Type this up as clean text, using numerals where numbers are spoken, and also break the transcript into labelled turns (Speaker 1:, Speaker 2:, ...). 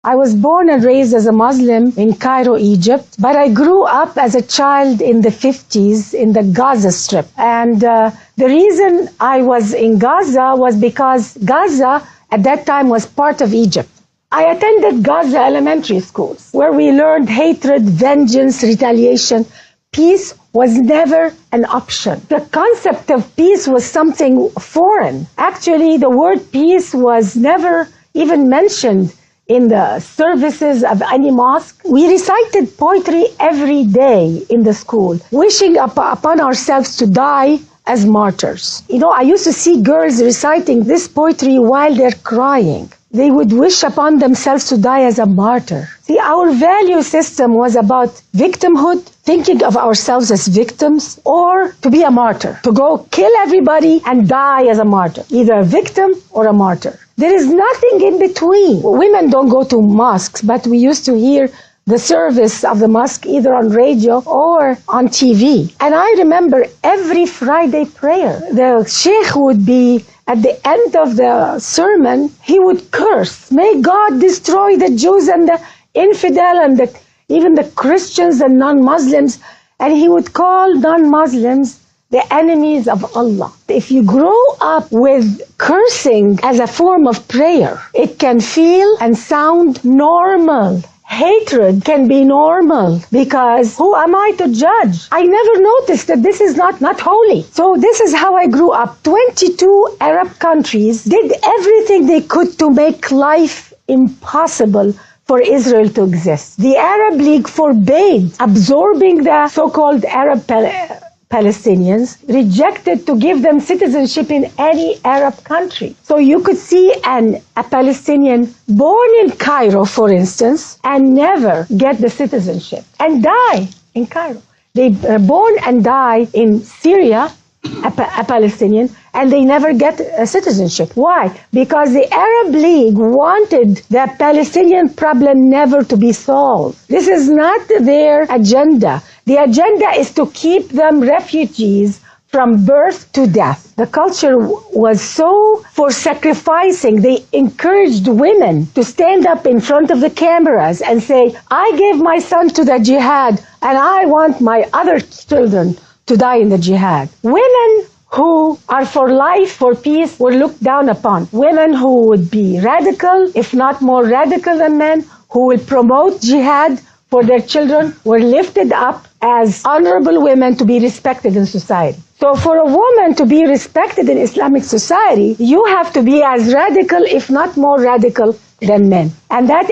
Speaker 1: I was born and raised as a Muslim in Cairo, Egypt, but I grew up as a child in the 50s in the Gaza Strip. And the reason I was in Gaza was because Gaza at that time was part of Egypt. I attended Gaza elementary schools where we learned hatred, vengeance, retaliation. Peace was never an option. The concept of peace was something foreign. Actually, the word peace was never even mentioned in the services of any mosque. We recited poetry every day in the school, wishing upon ourselves to die as martyrs. You know, I used to see girls reciting this poetry while they're crying. They would wish upon themselves to die as a martyr. See, our value system was about victimhood, thinking of ourselves as victims, or to be a martyr, to go kill everybody and die as a martyr, either a victim or a martyr. There is nothing in between. Women don't go to mosques, but we used to hear the service of the mosque either on radio or on TV. And I remember every Friday prayer, the sheikh would be at the end of the sermon, he would curse, may God destroy the Jews and the infidel and even the Christians and non-Muslims. And he would call non-Muslims the enemies of Allah. If you grow up with cursing as a form of prayer, it can feel and sound normal. Hatred can be normal because who am I to judge? I never noticed that this is not holy. So this is how I grew up. 22 Arab countries did everything they could to make life impossible for Israel to exist. The Arab League forbade absorbing the so-called Arab Palestinians, rejected to give them citizenship in any Arab country. So you could see a Palestinian born in Cairo, for instance, and never get the citizenship and die in Cairo. They are born and die in Syria, a Palestinian, and they never get a citizenship. Why? Because the Arab League wanted the Palestinian problem never to be solved. This is not their agenda. The agenda is to keep them refugees from birth to death. The culture was so for sacrificing. They encouraged women to stand up in front of the cameras and say, I gave my son to the jihad and I want my other children to die in the jihad. Women who are for life, for peace, were looked down upon. Women who would be radical, if not more radical than men, who will promote jihad for their children, were lifted up as honorable women to be respected in society. So for a woman to be respected in Islamic society, you have to be as radical, if not more radical, than men. And that